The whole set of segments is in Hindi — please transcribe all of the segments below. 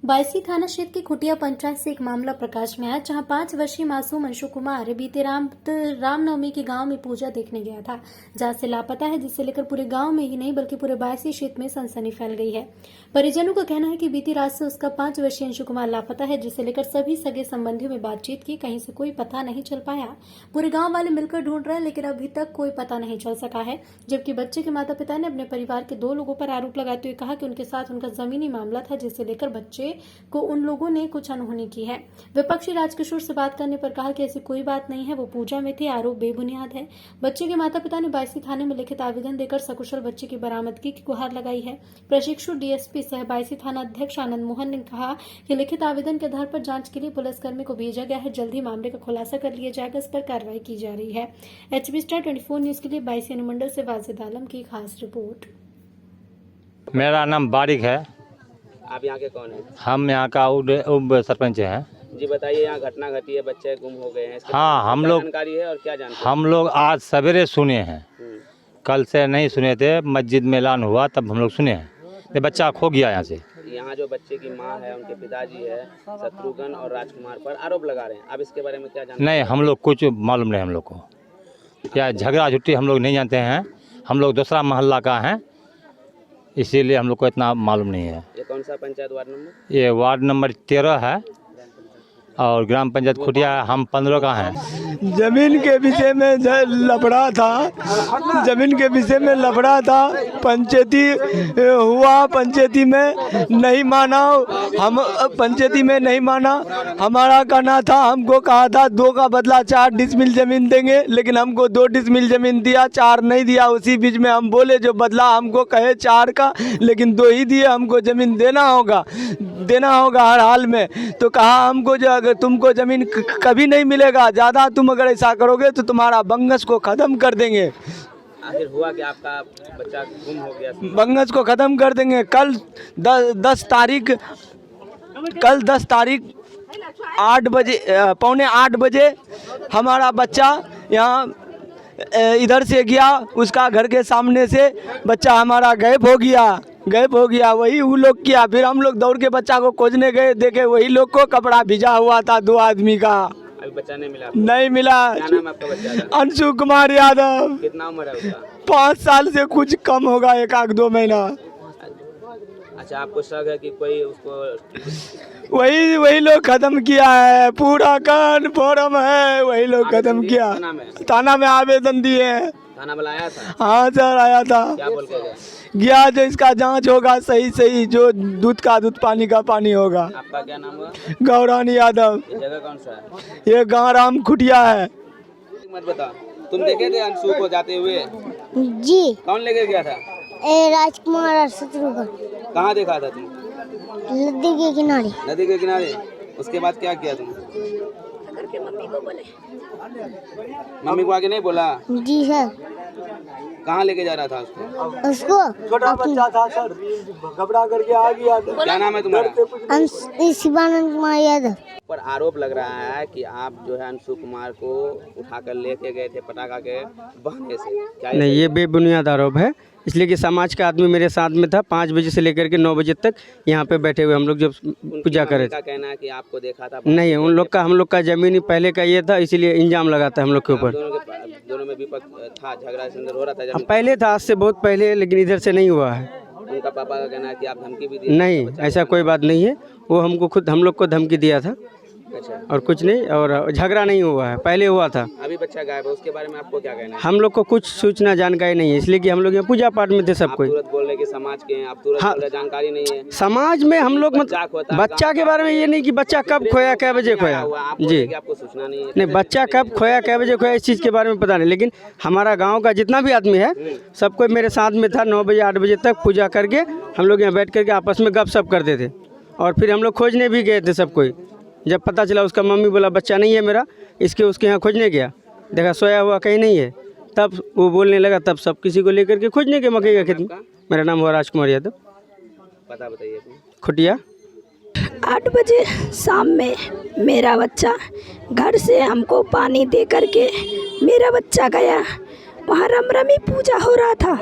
बायसी थाना क्षेत्र की खुटिया पंचायत से एक मामला प्रकाश में आया, जहां 5 वर्षीय मासूम अंशु कुमार बीते रामनवमी के गांव में पूजा देखने गया था, जहां से लापता है, जिससे लेकर पूरे गांव में ही नहीं बल्कि पूरे बायसी क्षेत्र में सनसनी फैल गई है। परिजनों का कहना है कि बीती रात से उसका 5 वर्षीय अंशु कुमार लापता है, जिसे लेकर सभी सगे संबंधियों में बातचीत की, कहीं से कोई पता नहीं चल पाया। पूरे गाँव वाले मिलकर ढूंढ रहे हैं, लेकिन अभी तक कोई पता नहीं चल सका है। जबकि बच्चे के माता पिता ने अपने परिवार के 2 लोगों पर आरोप लगाते हुए कहा कि उनके साथ उनका जमीनी मामला था, जिसे लेकर बच्चे को उन लोगों ने कुछ अनहोनी की है। विपक्षी राजकिशोर से बात करने पर कहा कि ऐसी कोई बात नहीं है, वो पूजा में थे, आरोप बेबुनियाद है। बच्चे के माता पिता ने बायसी थाने में लिखित आवेदन देकर सकुशल बच्चे की बरामदगी की गुहार लगाई है। प्रशिक्षु डीएसपी सह बायसी थाना अध्यक्ष आनंद मोहन ने कहा कि लिखित आवेदन के आधार पर जांच के लिए पुलिसकर्मी को भेजा गया है, जल्द ही मामले का खुलासा कर लिया जाएगा, इस पर कार्रवाई की जा रही है। एचबी स्टार 24 न्यूज के लिए बायसी अनुमंडल से वाजिद आलम की खास रिपोर्ट। मेरा नाम बारिक है। आप यहाँ के कौन हैं? हम यहाँ का उप सरपंच हैं। जी बताइए, यहाँ घटना घटी है, बच्चे गुम हो गए हैं, इसके हाँ, हम लोग जानकारी है और क्या जानते हैं? हम लोग आज सवेरे सुने हैं, कल से नहीं सुने थे। मस्जिद में ऐलान हुआ तब हम लोग सुने हैं ये बच्चा खो गया यहाँ से। यहाँ जो बच्चे की माँ है, उनके पिताजी है शत्रुघ्न और राजकुमार पर आरोप लगा रहे हैं। अब इसके बारे में क्या जानते हैं? नहीं, हम लोग कुछ मालूम नहीं। हम लोग को क्या झगड़ा झुट्टी हम लोग नहीं जानते हैं। हम लोग दूसरा मोहल्ला का हैं, इसीलिए हम लोग को इतना मालूम नहीं है। ये कौन सा पंचायत वार्ड नंबर? ये वार्ड नंबर 13 है और ग्राम पंचायत खुटिया हम 15 का हैं। जमीन के विषय में लफड़ा था, जमीन के विषय में लफड़ा था। पंचायती हुआ, पंचायती में नहीं माना, हम पंचायती में नहीं माना। हमारा कहना था, हमको कहा था 2 का बदला 4 डिसमिल जमीन देंगे, लेकिन हमको 2 डिसमिल जमीन दिया, 4 नहीं दिया। उसी बीच में हम बोले जो बदला हमको कहे 4 का, लेकिन 2 ही दिए। हमको जमीन देना होगा हर हाल में। तो कहा हमको जो अगर तुमको जमीन कभी नहीं मिलेगा, ज़्यादा तुम अगर ऐसा करोगे तो तुम्हारा बंगस को ख़त्म कर देंगे। आखिर हुआ कि आपका बच्चा गुम हो गया? बंगस को ख़त्म कर देंगे। कल 10 तारीख 8 बजे, पौने 8 बजे हमारा बच्चा यहाँ इधर से गया, उसका घर के सामने से बच्चा हमारा गायब हो गया। वही वो लोग किया। फिर हम लोग दौड़ के बच्चा को खोजने गए, देखे वही लोग को कपड़ा भिजा हुआ था 2 आदमी का। अभी बच्चा नहीं मिला? नहीं मिला। क्या नाम है आपका बच्चा का? अंशु कुमार यादव। कितना उम्र है उसका? 5 साल से कुछ कम होगा, 1-2 महीना। अच्छा, आपको शक है कि कोई उसको? वही लोग खत्म किया है, पूरा कन्फर्म है, वही लोग खत्म किया। थाना में आवेदन दिए हैं। थाना वाला आया था? हाँ सर, आया था। क्या बोल के गया जो इसका जांच होगा सही, जो दूध का दूध, पानी का पानी होगा। आपका क्या नाम हुआ? गौरानी यादव। ये जगह कौन सा है? ये गाँव राम खुटिया है। मत बता, तुम देखे थे अंशु को जाते हुए? जी। कौन लेके गया था? राजकुमार और शत्रुघ्न। कहाँ देखा था तुम? नदी के किनारे। नदी के किनारे। उसके बाद क्या किया तुम? मम्मी को आगे नहीं बोला? जी सर। कहाँ लेके जा रहा था उसको? छोटा बच्चा था सर, घबरा करके आ गया। क्या नाम है तुम्हारा? शिवानंद कुमार यादव। पर आरोप लग रहा है कि आप जो है अंशु कुमार को उठाकर लेके गए थे पटाखा के बहाने से। क्या नहीं, ये बेबुनियाद आरोप है, इसलिए कि समाज का आदमी मेरे साथ में था। 5 बजे से लेकर के 9 बजे तक यहाँ पे बैठे हुए हम लोग जब पूजा करे थे। कहना है कि आपको देखा था? नहीं, उन लोग का, हम लोग का जमीनी पहले का ये था, इसीलिए इंजाम लगाता है हम लोग के ऊपर। दोनों में विपक्ष था, झगड़ा सुंदर हो रहा था? पहले था, आज से बहुत पहले, लेकिन इधर से नहीं हुआ है। उनका पापा का कहना है कि आप धमकी भी दी? नहीं, ऐसा कोई बात नहीं है। वो हमको खुद, हम लोग को धमकी दिया था। अच्छा। और कुछ नहीं, और झगड़ा नहीं हुआ है, पहले हुआ था। अभी बच्चा गायब है, उसके बारे में आपको क्या कहना है? हम लोग को कुछ सूचना जानकारी नहीं है, इसलिए कि हम लोग यहाँ पूजा पाठ में थे सब कोई। तुरंत बोल रहे कि समाज के हैं, आप तुरंत बोल रहे जानकारी नहीं है। समाज में हम लोग बच्चा के बारे में ये नहीं कि बच्चा कब खोया, कै बजे खोया। जी, आपको सूचना नहीं है? नहीं, बच्चा कब खोया, कै बजे खोया, इस चीज़ के बारे में पता नहीं। लेकिन हमारा गांव का जितना भी आदमी है, सब कोई मेरे साथ में था। 9 बजे 8 बजे तक पूजा करके हम लोग यहाँ बैठ करके आपस में गपशप करते थे। और फिर हम लोग खोजने भी गए थे सब कोई। जब पता चला, उसका मम्मी बोला बच्चा नहीं है मेरा, उसके यहाँ खोजने गया, देखा सोया हुआ कहीं नहीं है। तब वो बोलने लगा, तब सब किसी को लेकर के खोजने के मकई का खेत में। मेरा नाम हुआ राजकुमार यादव। पता बताइए। खुटिया। 8 बजे शाम में मेरा बच्चा घर से हमको पानी दे करके मेरा बच्चा गया, वहाँ रामनवमी पूजा हो रहा था।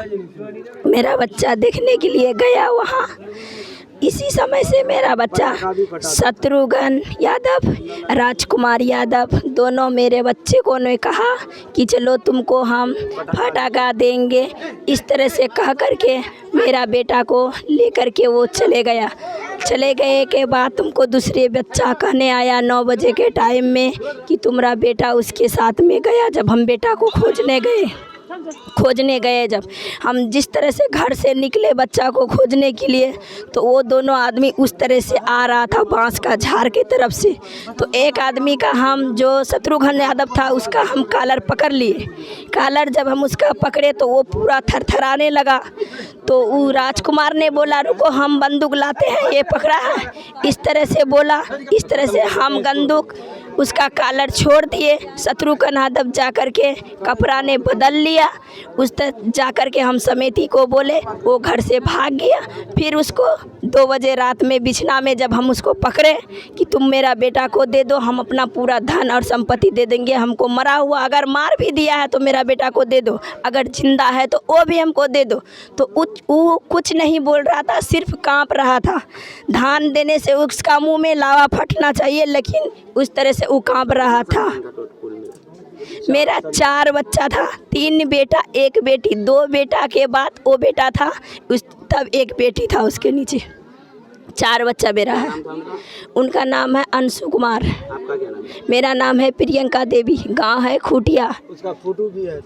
मेरा बच्चा देखने के लिए गया वहाँ, इसी समय से मेरा बच्चा शत्रुघ्न यादव, राजकुमार यादव दोनों मेरे बच्चे को ने कहा कि चलो तुमको हम फटाका देंगे। इस तरह से कह करके मेरा बेटा को लेकर के वो चले गया। चले गए के बाद तुमको दूसरे बच्चा कहने आया 9 बजे के टाइम में कि तुम्हारा बेटा उसके साथ में गया। जब हम बेटा को खोजने गए जब हम जिस तरह से घर से निकले बच्चा को खोजने के लिए, तो वो दोनों आदमी उस तरह से आ रहा था बांस का झाड़ के तरफ से। तो एक आदमी का हम जो शत्रुघ्न यादव था उसका हम कॉलर पकड़ लिए। कॉलर जब हम उसका पकड़े तो वो पूरा थरथराने लगा। तो वो राजकुमार ने बोला रुको हम बंदूक लाते हैं, ये पकड़ा है, इस तरह से बोला। इस तरह से हम बंदूक उसका कॉलर छोड़ दिए। शत्रुघ्न यादव जा कर के कपड़ा ने बदल लिया। उस तक जा कर के हम समिति को बोले, वो घर से भाग गया। फिर उसको 2 बजे रात में बिछना में जब हम उसको पकड़े कि तुम मेरा बेटा को दे दो, हम अपना पूरा धन और संपत्ति दे देंगे, हमको मरा हुआ अगर मार भी दिया है तो मेरा बेटा को दे दो, अगर जिंदा है तो वो भी हमको दे दो। तो वो कुछ नहीं बोल रहा था, सिर्फ कांप रहा था। धान देने से उसका मुंह में लावा फटना चाहिए, लेकिन उस तरह से वो कांप रहा था। मेरा 4 बच्चा था, 3 बेटा 1 बेटी। 2 बेटा के बाद वो बेटा था, तब 1 बेटी था उसके नीचे। 4 बच्चा मेरा है। उनका नाम है अंशु कुमार। आपका क्या नाम है? मेरा नाम है प्रियंका देवी। गांव है खूटिया। उसका फोटो भी है।